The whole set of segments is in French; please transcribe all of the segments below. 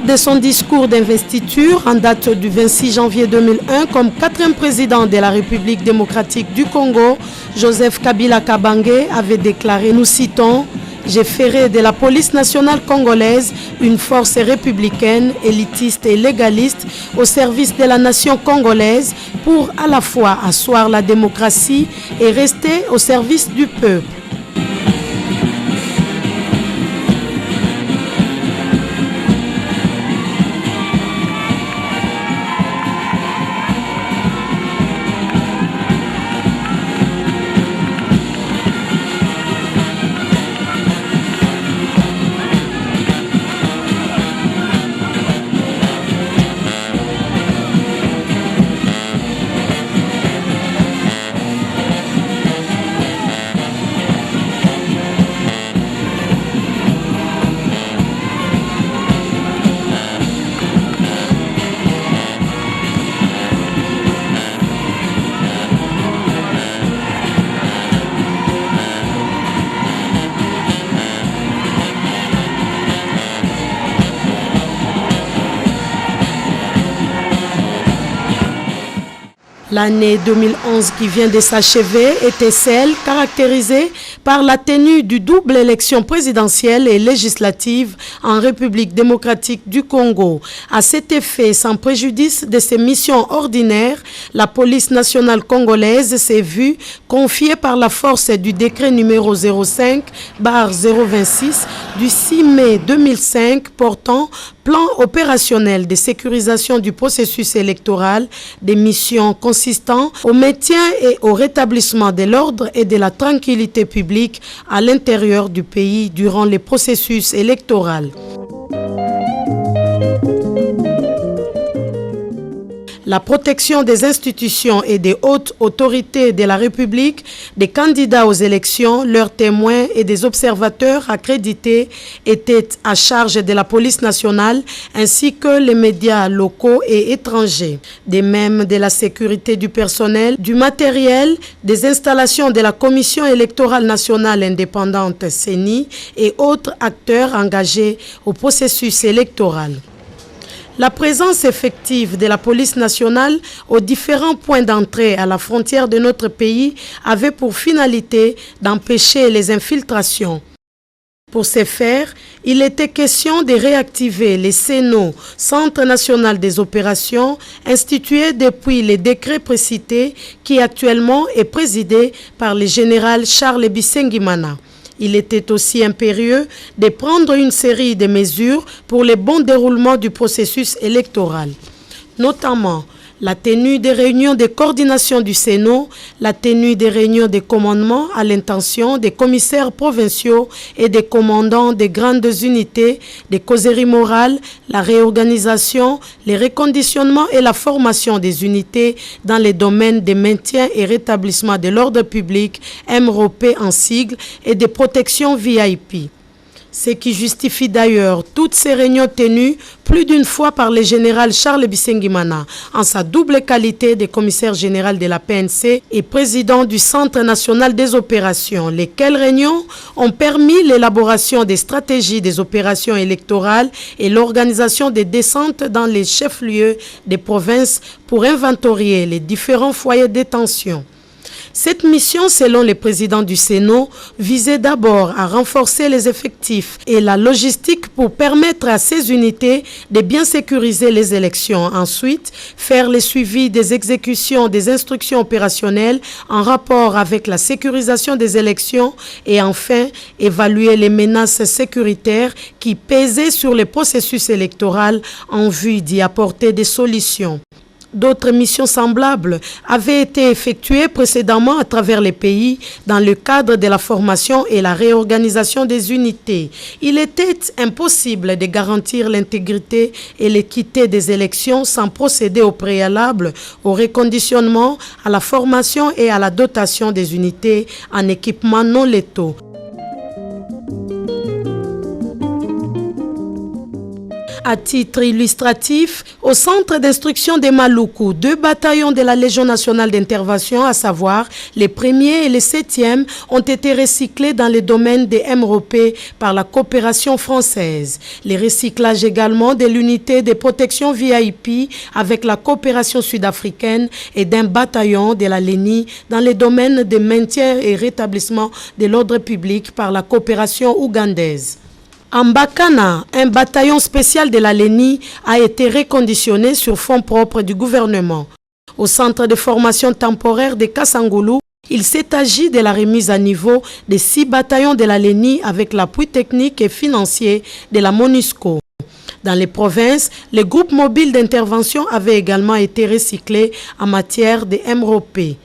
de son discours d'investiture en date du 26 janvier 2001 comme 4e président de la République démocratique du Congo, Joseph Kabila Kabange avait déclaré, nous citons, « J'ai ferai de la police nationale congolaise une force républicaine, élitiste et légaliste au service de la nation congolaise pour à la fois asseoir la démocratie et rester au service du peuple. » L'année 2011 qui vient de s'achever était celle caractérisée par la tenue du double élection présidentielle et législative en République démocratique du Congo. À cet effet, sans préjudice de ses missions ordinaires, la police nationale congolaise s'est vue confiée par la force du décret numéro 05/026 du 6 mai 2005 portant plan opérationnel de sécurisation du processus électoral, des missions consistant au maintien et au rétablissement de l'ordre et de la tranquillité publique à l'intérieur du pays durant les processus électoraux. La protection des institutions et des hautes autorités de la République, des candidats aux élections, leurs témoins et des observateurs accrédités étaient à charge de la police nationale ainsi que les médias locaux et étrangers. De même de la sécurité du personnel, du matériel, des installations de la Commission électorale nationale indépendante CENI et autres acteurs engagés au processus électoral. La présence effective de la police nationale aux différents points d'entrée à la frontière de notre pays avait pour finalité d'empêcher les infiltrations. Pour ce faire, il était question de réactiver les CENO, Centre national des opérations, institué depuis les décrets précités qui actuellement est présidé par le général Charles Bisengimana. Il était aussi impérieux de prendre une série de mesures pour le bon déroulement du processus électoral, notamment la tenue des réunions de coordination du CENO, la tenue des réunions de commandement à l'intention des commissaires provinciaux et des commandants des grandes unités, des causeries morales, la réorganisation, les reconditionnements et la formation des unités dans les domaines de maintien et rétablissement de l'ordre public, MROP en sigle, et de protection VIP. Ce qui justifie d'ailleurs toutes ces réunions tenues plus d'une fois par le général Charles Bisengimana en sa double qualité de commissaire général de la PNC et président du Centre national des opérations, lesquelles réunions ont permis l'élaboration des stratégies des opérations électorales et l'organisation des descentes dans les chefs-lieux des provinces pour inventorier les différents foyers de détention. Cette mission, selon le président du CENO, visait d'abord à renforcer les effectifs et la logistique pour permettre à ces unités de bien sécuriser les élections. Ensuite, faire le suivi des exécutions des instructions opérationnelles en rapport avec la sécurisation des élections et enfin, évaluer les menaces sécuritaires qui pesaient sur le processus électoral en vue d'y apporter des solutions. D'autres missions semblables avaient été effectuées précédemment à travers les pays dans le cadre de la formation et la réorganisation des unités. Il était impossible de garantir l'intégrité et l'équité des élections sans procéder au préalable au reconditionnement, à la formation et à la dotation des unités en équipements non létaux. À titre illustratif, au centre d'instruction des Maluku, 2 bataillons de la Légion nationale d'intervention, à savoir les 1er et les 7e, ont été recyclés dans le domaine des MROP par la coopération française. Les recyclages également de l'unité de protection VIP avec la coopération sud-africaine et d'un bataillon de la LENI dans le domaine de maintien et rétablissement de l'ordre public par la coopération ougandaise. En Bakana, un bataillon spécial de la LENI a été reconditionné sur fonds propres du gouvernement. Au centre de formation temporaire de Kassangoulou, il s'est agi de la remise à niveau des 6 bataillons de la LENI avec l'appui technique et financier de la MONUSCO. Dans les provinces, les groupes mobiles d'intervention avaient également été recyclés en matière de MROP.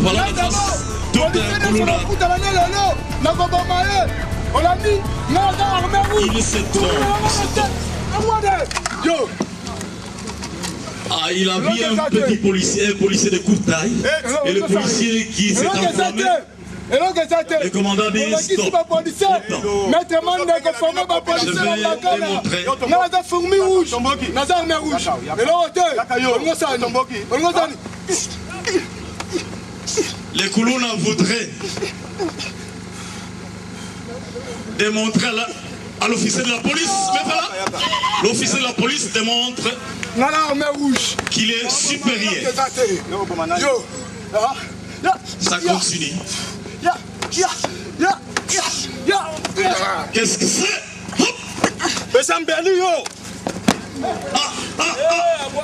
Voilà maintenant toute il se trompe. Ah, il a vu un petit policier, un policier de courte taille, et le policier qui s'est enflammé. Le commandant dit stop. Les Koulouna voudraient démontrer à l'officier de la police, mais voilà, l'officier de la police démontre qu'il est supérieur. Ça continue. Qu'est-ce que c'est?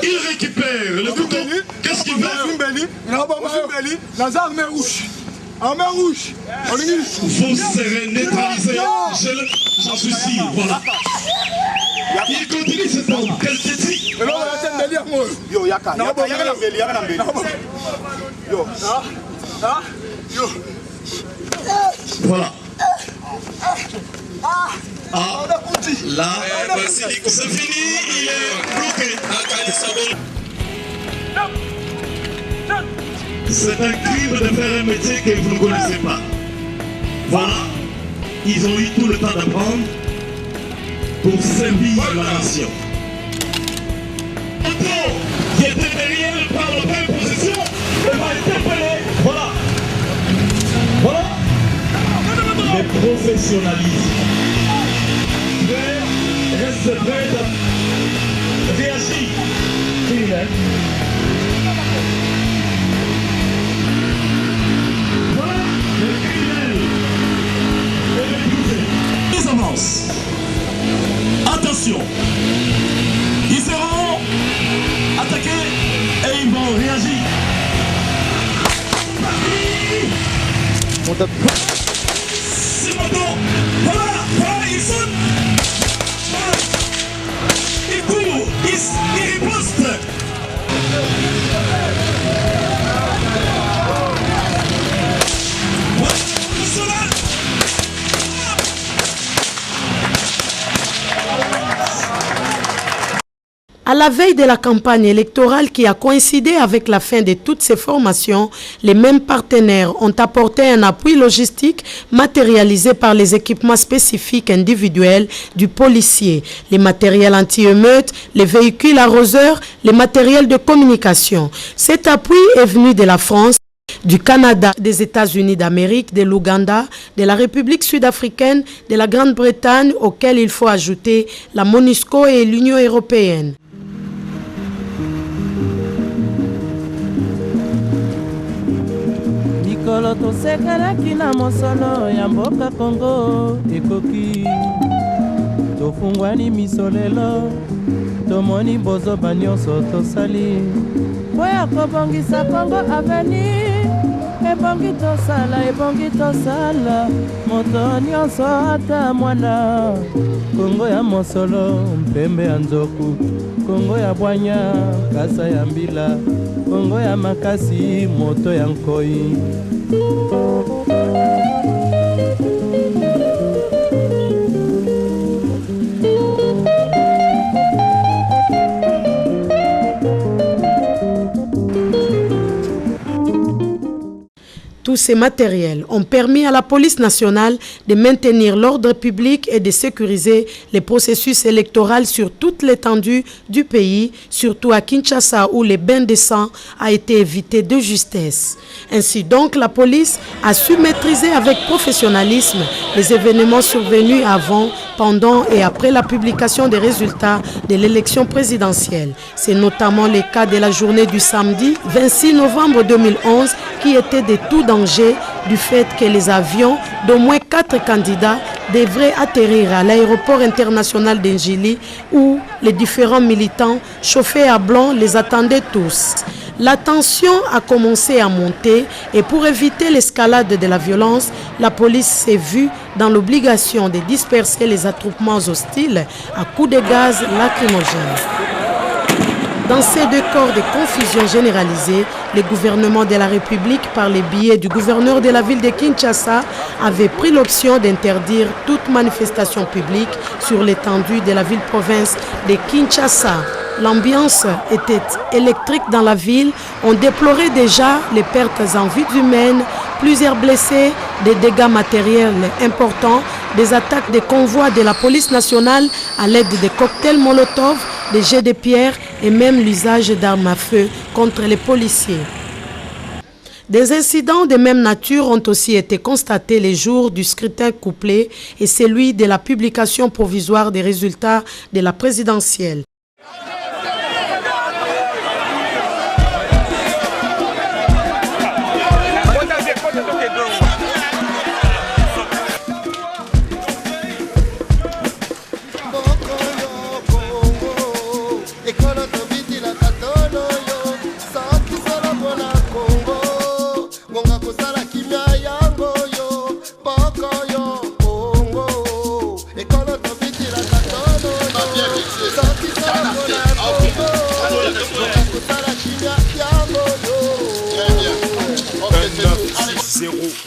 Il récupère le couteau. Qu'est-ce qu'il veut? Vous serez neutralisé. J'en suis sûr. Voilà. Il continue cet homme. Quel dit? Voilà. Ah, là, c'est fini, il est bloqué. C'est un crime de faire un métier que vous ne connaissez pas. Voilà, ils ont eu tout le temps d'apprendre pour servir la nation. Otto, qui était derrière par la même position, va interpeller. Voilà. Voilà. Le professionnalisme. Reste prêt à réagir. Voilà le criminel et le poussé. Ils avancent. C'est mon tour. Voilà, il sonne. Voilà. Il court, il riposte. Voilà, le cheval. À la veille de la campagne électorale qui a coïncidé avec la fin de toutes ces formations, les mêmes partenaires ont apporté un appui logistique matérialisé par les équipements spécifiques individuels du policier, les matériels anti-émeutes, les véhicules arroseurs, les matériels de communication. Cet appui est venu de la France, du Canada, des États-Unis d'Amérique, de l'Ouganda, de la République sud-africaine, de la Grande-Bretagne, auquel il faut ajouter la MONUSCO et l'Union européenne. Mikolo tosekelaki na mosolo ya mboka Kongo ekoki tofungwani misolelo tomoni bozoba nyonso tosali po ya kobongisa Kongo aveni ebongi tosala moto nyonso ata mwana Kongo ya mosolo mpembe ya nzoku Kongo ya bwanya kasa ya mbila Kongo ya makasi moto ya nkoi. Tous ces matériels ont permis à la police nationale de maintenir l'ordre public et de sécuriser les processus électoraux sur toute l'étendue du pays, surtout à Kinshasa où les bains de sang a été évité de justesse. Ainsi donc, la police a su maîtriser avec professionnalisme les événements survenus avant, pendant et après la publication des résultats de l'élection présidentielle. C'est notamment le cas de la journée du samedi 26 novembre 2011 qui était de tout danger du fait que les avions d'au moins 4 candidats devraient atterrir à l'aéroport international d'Njili où les différents militants chauffés à blanc les attendaient tous. La tension a commencé à monter et pour éviter l'escalade de la violence, la police s'est vue dans l'obligation de disperser les attroupements hostiles à coups de gaz lacrymogène. Dans ces deux corps de confusion généralisée, le gouvernement de la République, par les billets du gouverneur de la ville de Kinshasa, avait pris l'option d'interdire toute manifestation publique sur l'étendue de la ville-province de Kinshasa. L'ambiance était électrique dans la ville. On déplorait déjà les pertes en vies humaines, plusieurs blessés, des dégâts matériels importants, des attaques de convois de la police nationale à l'aide de cocktails Molotov, des jets de pierre et même l'usage d'armes à feu contre les policiers. Des incidents de même nature ont aussi été constatés les jours du scrutin couplé et celui de la publication provisoire des résultats de la présidentielle.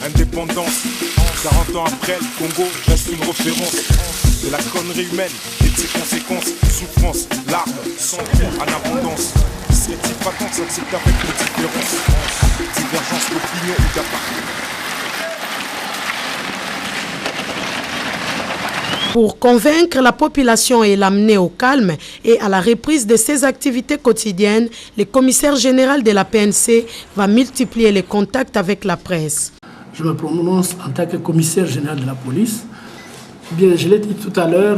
Indépendance, 40 ans après, le Congo reste une référence de la connerie humaine et de ses conséquences. Souffrance, larmes, sang en abondance. Serait-il pas temps de s'accepter avec nos différences? Divergence d'opinion ou d'appartenance. Pour convaincre la population et l'amener au calme et à la reprise de ses activités quotidiennes, le commissaire général de la PNC va multiplier les contacts avec la presse. Je me prononce en tant que commissaire général de la police. Bien, je l'ai dit tout à l'heure,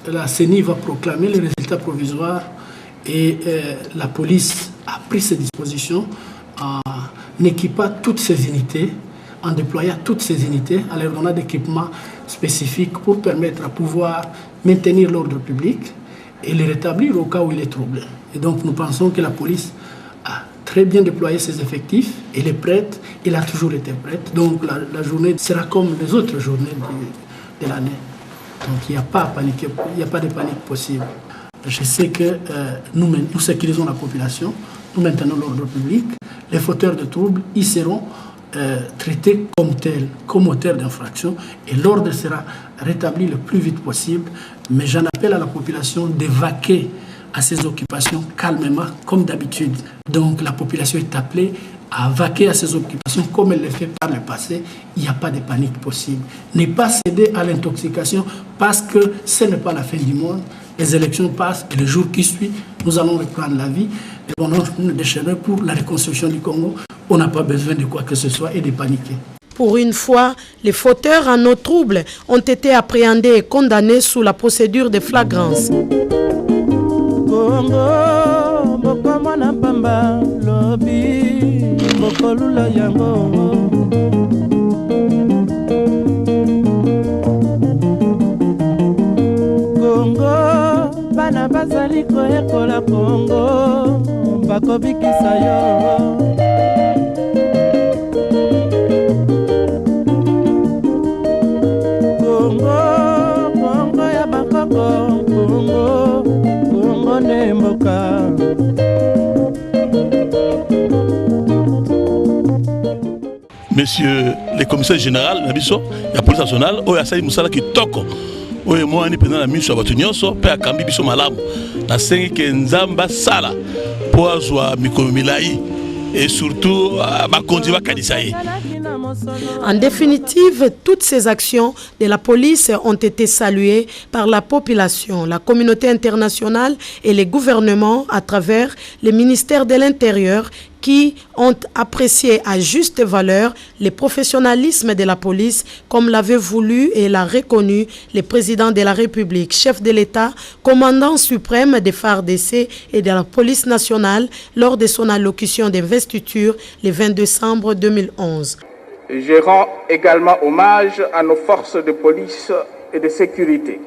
la CENI va proclamer les résultats provisoires et la police a pris ses dispositions en équipant toutes ses unités, en déployant toutes ces unités, en leur donnant des équipements spécifiques pour permettre à pouvoir maintenir l'ordre public et le rétablir au cas où il est troublé. Et donc nous pensons que la police a très très bien déployé ses effectifs. Elle est prête, elle a toujours été prête. Donc la journée sera comme les autres journées de l'année. Donc il n'y a pas à paniquer, il n'y a pas de panique possible. Je sais que nous sécurisons la population, nous maintenons l'ordre public. Les fauteurs de troubles, ils seront traités comme tels, comme auteurs d'infraction, et l'ordre sera rétabli le plus vite possible. Mais j'en appelle à la population d'évacuer à ses occupations calmement, comme d'habitude. Donc la population est appelée à vaquer à ses occupations comme elle le fait par le passé. Il n'y a pas de panique possible. Ne pas céder à l'intoxication parce que ce n'est pas la fin du monde. Les élections passent et le jour qui suit, nous allons reprendre la vie. Et on a déchaîné pour la reconstruction du Congo. On n'a pas besoin de quoi que ce soit et de paniquer. Pour une fois, les fauteurs à nos troubles ont été appréhendés et condamnés sous la procédure de flagrance. Congo, boko na pamba lobi, boko lula yango. Congo, bana bazali koyekola Congo, bako bikisa yo. Congo, Congo ya bakoko, Congo. Monsieur le commissaire général, la police nationale, il y a Saïd Moussala qui toque. Il y a moi qui pendant la mission à Batunyoso, puis à Kambi Biso Malam. La scène qui est Nzamba Sala pour avoir Mikomilai et surtout Bakondi Bakadisaï. En définitive, toutes ces actions de la police ont été saluées par la population, la communauté internationale et les gouvernements à travers les ministères de l'Intérieur qui ont apprécié à juste valeur le professionnalisme de la police comme l'avait voulu et l'a reconnu le président de la République, chef de l'État, commandant suprême des FARDC et de la police nationale lors de son allocution d'investiture le 20 décembre 2011. Je rends également hommage à nos forces de police et de sécurité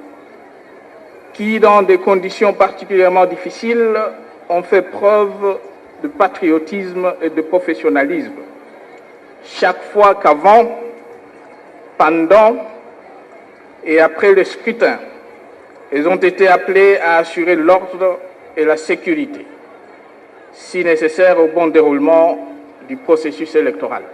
qui, dans des conditions particulièrement difficiles, ont fait preuve de patriotisme et de professionnalisme. Chaque fois qu'avant, pendant et après le scrutin, ils ont été appelés à assurer l'ordre et la sécurité, si nécessaire au bon déroulement du processus électoral.